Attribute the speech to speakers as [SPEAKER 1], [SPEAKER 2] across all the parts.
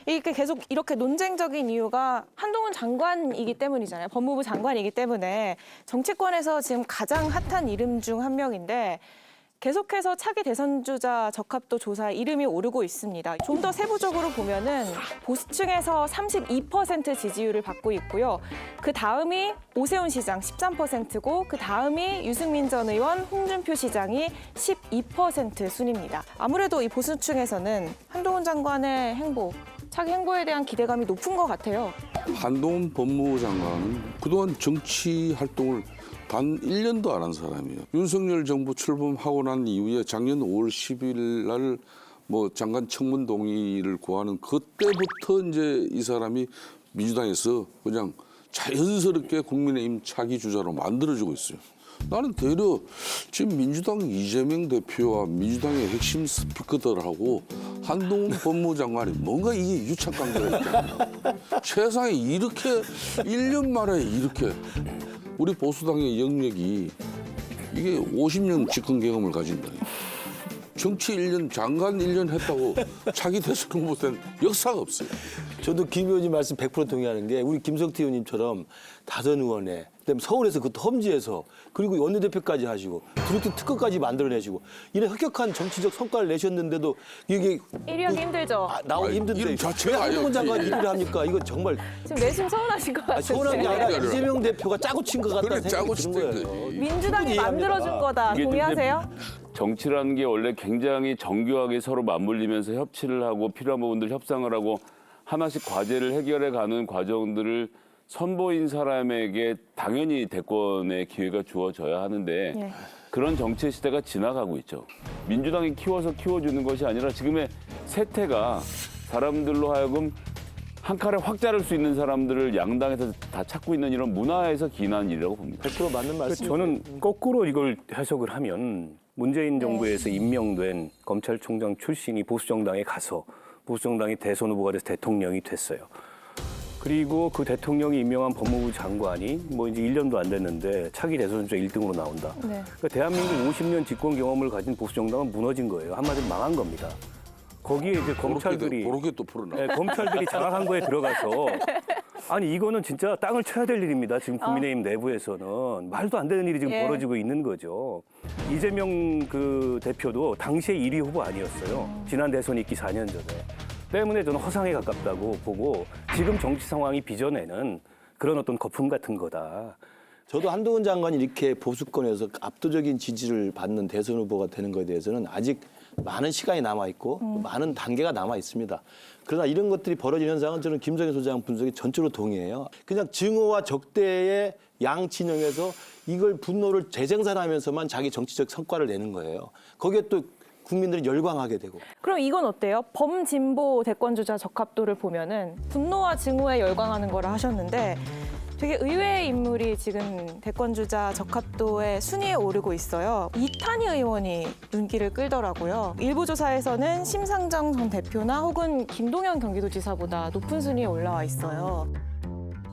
[SPEAKER 1] 이게 계속 이렇게 논쟁적인 이유가 한동훈 장관이기 때문이잖아요. 법무부 장관이기 때문에 정치권에서 지금 가장 핫한 이름 중 한 명인데 계속해서 차기 대선 주자 적합도 조사에 이름이 오르고 있습니다. 좀 더 세부적으로 보면은 보수층에서 32% 지지율을 받고 있고요. 그 다음이 오세훈 시장 13%고 그 다음이 유승민 전 의원, 홍준표 시장이 12% 순입니다. 아무래도 이 보수층에서는 한동훈 장관의 행보, 차기 행보에 대한 기대감이 높은 것 같아요.
[SPEAKER 2] 한동훈 법무부 장관은 그동안 정치 활동을 단 1년도 안 한 사람이에요. 윤석열 정부 출범하고 난 이후에 작년 5월 10일 날 뭐 장관 청문 동의를 구하는 그때부터 이제 이 사람이 민주당에서 그냥 자연스럽게 국민의힘 차기 주자로 만들어지고 있어요. 나는 되려 지금 민주당 이재명 대표와 민주당의 핵심 스피커들하고 한동훈 법무부 장관이 뭔가 이게 유착 관계가 있다. 세상에 이렇게 1년 만에 이렇게 우리 보수당의 영역이 이게 50년 집권 경험을 가진다. 정치 1년, 장관 1년 했다고 차기 대선 후보 된 역사가 없어요.
[SPEAKER 3] 저도 김 의원님 말씀 100% 동의하는 게 우리 김성태 의원님처럼 다선 의원에 그다음에 서울에서 그 험지에서 그리고 원내대표까지 하시고 드루킹 특허까지 만들어내시고 이런 혁혁한 정치적 성과를 내셨는데도 이게
[SPEAKER 1] 1위 하기 힘들죠.
[SPEAKER 3] 나오기 힘든데
[SPEAKER 2] 이름
[SPEAKER 3] 왜
[SPEAKER 2] 자체가
[SPEAKER 3] 한동훈 장관
[SPEAKER 2] 아니었지.
[SPEAKER 3] 1위를 합니까? 이거 정말
[SPEAKER 1] 지금 내심 서운하신 것 같은데.
[SPEAKER 3] 서운한 게 아니라
[SPEAKER 2] 아니라.
[SPEAKER 3] 이재명 대표가 짜고 친 것 같다는
[SPEAKER 2] 그래, 짜고
[SPEAKER 3] 생각이 드는
[SPEAKER 2] 친
[SPEAKER 3] 거예요.
[SPEAKER 2] 거지.
[SPEAKER 1] 민주당이
[SPEAKER 3] 충분히
[SPEAKER 1] 만들어준
[SPEAKER 3] 이해합니다.
[SPEAKER 1] 거다.
[SPEAKER 4] 이게
[SPEAKER 1] 동의하세요?
[SPEAKER 4] 정치라는 게 원래 굉장히 정교하게 서로 맞물리면서 협치를 하고 필요한 부분들 협상을 하고 하나씩 과제를 해결해 가는 과정들을 선보인 사람에게 당연히 대권의 기회가 주어져야 하는데
[SPEAKER 1] 네.
[SPEAKER 4] 그런 정치 시대가 지나가고 있죠. 민주당이 키워서 키워주는 것이 아니라 지금의 세태가 사람들로 하여금 한 칼에 확 자를 수 있는 사람들을 양당에서 다 찾고 있는 이런 문화에서 기인한 일이라고 봅니다.
[SPEAKER 3] 100% 맞는 말씀.
[SPEAKER 5] 저는 거꾸로 이걸 해석을 하면 문재인 정부에서 임명된 검찰총장 출신이 보수정당에 가서 보수정당이 대선 후보가 돼서 대통령이 됐어요. 그리고 그 대통령이 임명한 법무부 장관이 뭐 이제 1년도 안 됐는데 차기 대선 주자 1등으로 나온다.
[SPEAKER 1] 네.
[SPEAKER 5] 그러니까 대한민국 50년 집권 경험을 가진 보수정당은 무너진 거예요. 한마디로 망한 겁니다. 거기에 이제 검찰들이
[SPEAKER 2] 그렇게 또 풀어놔.
[SPEAKER 5] 네, 검찰들이 장악한 거에 들어가서 아니 이거는 진짜 땅을 쳐야 될 일입니다. 지금 국민의힘 내부에서는 말도 안 되는 일이 지금
[SPEAKER 1] 예.
[SPEAKER 5] 벌어지고 있는 거죠. 이재명 그 대표도 당시에 1위 후보 아니었어요. 지난 대선 있기 4년 전에. 때문에 저는 허상에 가깝다고 보고 지금 정치 상황이 빚어내는 그런 어떤 거품 같은 거다.
[SPEAKER 3] 저도 한동훈 장관이 이렇게 보수권에서 압도적인 지지를 받는 대선 후보가 되는 것에 대해서는 아직 많은 시간이 남아있고 많은 단계가 남아있습니다. 그러나 이런 것들이 벌어지는 현상은 저는 김성애 소장 분석에 전적으로 동의해요. 그냥 증오와 적대의 양 진영에서 이걸 분노를 재생산하면서만 자기 정치적 성과를 내는 거예요. 거기에 또 국민들이 열광하게 되고.
[SPEAKER 1] 그럼 이건 어때요? 범진보 대권주자 적합도를 보면은 분노와 증오에 열광하는 거라 하셨는데 되게 의외의 인물이 지금 대권주자 적합도의 순위에 오르고 있어요. 이탄희 의원이 눈길을 끌더라고요. 일부 조사에서는 심상정 전 대표나 혹은 김동연 경기도지사보다 높은 순위에 올라와 있어요.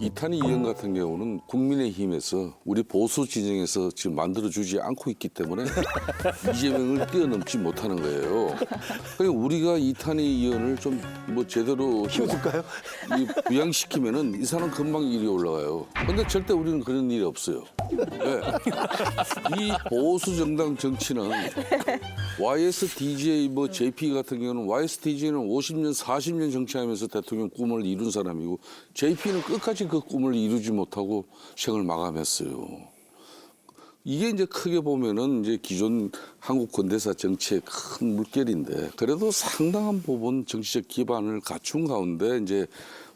[SPEAKER 2] 이탄희 의원 같은 경우는 국민의힘에서 우리 보수 진영에서 지금 만들어주지 않고 있기 때문에 이재명을 뛰어넘지 못하는 거예요. 그러니까 우리가 이탄희 의원을 좀 뭐 제대로
[SPEAKER 3] 키워줄까요?
[SPEAKER 2] 부양시키면은 이 사람 금방 일이 올라가요. 근데 절대 우리는 그런 일이 없어요. 네. 이 보수 정당 정치는 YSDJ 뭐 JP 같은 경우는 YSDJ는 50년 40년 정치하면서 대통령 꿈을 이룬 사람이고 JP는 끝까지 그 꿈을 이루지 못하고 생을 마감했어요. 이게 이제 크게 보면은 이제 기존 한국 근대사 정치의 큰 물결인데 그래도 상당한 부분 정치적 기반을 갖춘 가운데 이제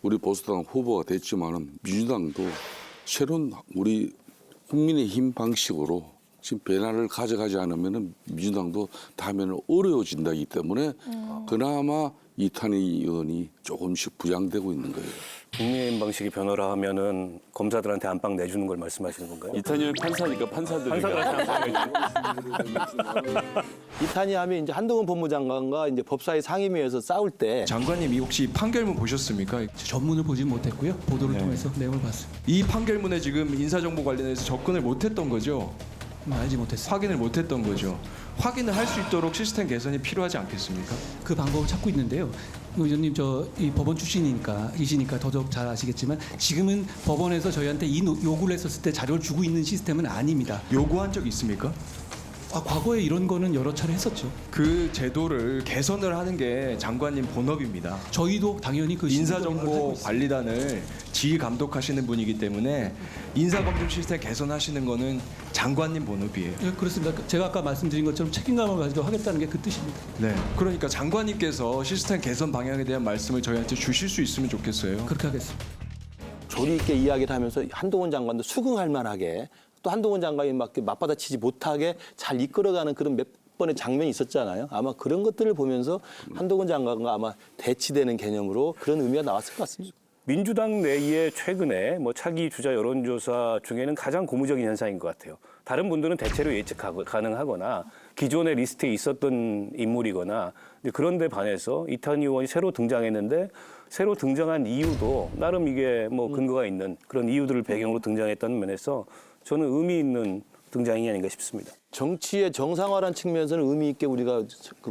[SPEAKER 2] 우리 보수당 후보가 됐지만은 민주당도 새로운 우리 국민의힘 방식으로 지금 변화를 가져가지 않으면은 민주당도 다음에는 어려워진다기 때문에 그나마 이탄희 의원이 조금씩 부양되고 있는 거예요.
[SPEAKER 5] 국민의힘 방식이 변화라 하면은 검사들한테 안방 내주는 걸 말씀하시는 건가요?
[SPEAKER 4] 이탄희 판사니까 판사들이니까.
[SPEAKER 5] 판사들한테 안방 내주는
[SPEAKER 3] 이탄희 하면 이제 한동훈 법무장관과 이제 법사위 상임위에서 싸울 때
[SPEAKER 6] 장관님이 혹시 판결문 보셨습니까?
[SPEAKER 7] 전문을 보진 못했고요. 보도를 통해서 내용을 봤습니다.
[SPEAKER 6] 이 판결문에 지금 인사정보 관련해서 접근을 못했던 거죠?
[SPEAKER 7] 알지 못했어요.
[SPEAKER 6] 확인을 못했던 거죠? 확인을 할 수 있도록 시스템 개선이 필요하지 않겠습니까?
[SPEAKER 7] 그 방법을 찾고 있는데요. 의원님 이 법원 출신이시니까 더더욱 잘 아시겠지만 지금은 법원에서 저희한테 요구를 했었을 때 자료를 주고 있는 시스템은 아닙니다.
[SPEAKER 6] 요구한 적 있습니까?
[SPEAKER 7] 과거에 이런 거는 여러 차례 했었죠.
[SPEAKER 6] 그 제도를 개선을 하는 게 장관님 본업입니다.
[SPEAKER 7] 저희도 당연히 그
[SPEAKER 6] 인사정보관리단을 지휘 감독하시는 분이기 때문에 인사검증 시스템 개선하시는 거는 장관님 본업이에요.
[SPEAKER 7] 예, 그렇습니다. 제가 아까 말씀드린 것처럼 책임감을 가지고 하겠다는 게 그 뜻입니다.
[SPEAKER 6] 네. 그러니까 장관님께서 시스템 개선 방향에 대한 말씀을 저희한테 주실 수 있으면 좋겠어요.
[SPEAKER 7] 그렇게 하겠습니다.
[SPEAKER 3] 조리 있게 이야기를 하면서 한동훈 장관도 수긍할 만하게 또 한동훈 장관이 막 맞받아치지 못하게 잘 이끌어가는 그런 몇 번의 장면이 있었잖아요. 아마 그런 것들을 보면서 한동훈 장관과 아마 대치되는 개념으로 그런 의미가 나왔을 것 같습니다.
[SPEAKER 5] 민주당 내에 최근에 뭐 차기 주자 여론조사 중에는 가장 고무적인 현상인 것 같아요. 다른 분들은 대체로 예측 가능하거나 기존의 리스트에 있었던 인물이거나 그런데 반해서 이탄희 의원이 새로 등장했는데 새로 등장한 이유도 나름 이게 뭐 근거가 있는 그런 이유들을 배경으로 등장했다는 면에서 저는 의미 있는 등장이 아닌가 싶습니다.
[SPEAKER 3] 정치의 정상화라는 측면에서는 의미 있게 우리가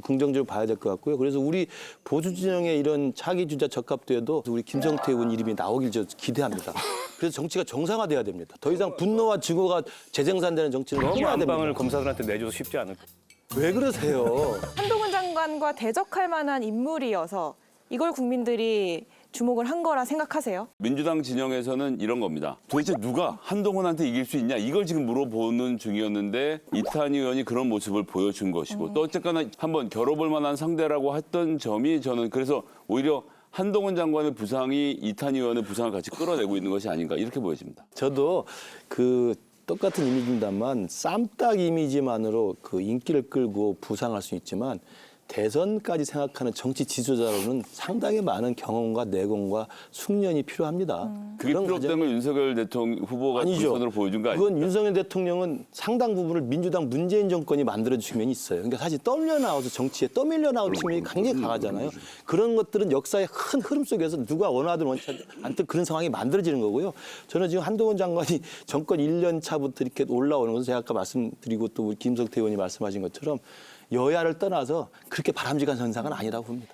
[SPEAKER 3] 긍정적으로 봐야 될 것 같고요. 그래서 우리 보수 진영의 이런 차기 주자 적합도에도 우리 김성태 의원 이름이 나오길 저 기대합니다. 그래서 정치가 정상화돼야 됩니다. 더 이상 분노와 증오가 재생산되는 정치를
[SPEAKER 5] 너무
[SPEAKER 3] 끊어야
[SPEAKER 5] 안방을
[SPEAKER 3] 됩니다.
[SPEAKER 5] 검사들한테 내줘도 쉽지 않을 거예요.
[SPEAKER 3] 왜 그러세요?
[SPEAKER 1] 한동훈 장관과 대적할 만한 인물이어서 이걸 국민들이 주목을 한 거라 생각하세요?
[SPEAKER 4] 민주당 진영에서는 이런 겁니다. 도대체 누가 한동훈한테 이길 수 있냐 이걸 지금 물어보는 중이었는데 이탄희 의원이 그런 모습을 보여준 것이고 또 어쨌거나 한번 겨뤄볼 만한 상대라고 했던 점이 저는 그래서 오히려 한동훈 장관의 부상이 이탄희 의원의 부상을 같이 끌어내고 있는 것이 아닌가 이렇게 보여집니다.
[SPEAKER 3] 저도 그 똑같은 이미지입니다만 쌈딱 이미지만으로 그 인기를 끌고 부상할 수 있지만 대선까지 생각하는 정치 지도자로는 상당히 많은 경험과 내공과 숙련이 필요합니다.
[SPEAKER 4] 그게 필요 없다면 윤석열 대통령 후보가 우선으로 보여준 거 아니에요?
[SPEAKER 3] 그건 윤석열 대통령은 상당 부분을 민주당 문재인 정권이 만들어준 면이 있어요. 그러니까 사실 떠밀려 나와서 정치에 떠밀려 나온 측면이 굉장히 강하잖아요. 그런 것들은 역사의 큰 흐름 속에서 누가 원하든 원치 않든 그런 상황이 만들어지는 거고요. 저는 지금 한동훈 장관이 정권 1년 차부터 이렇게 올라오는 것은 제가 아까 말씀드리고 또 우리 김성태 의원이 말씀하신 것처럼 여야를 떠나서 그렇게 바람직한 현상은 아니라고 봅니다.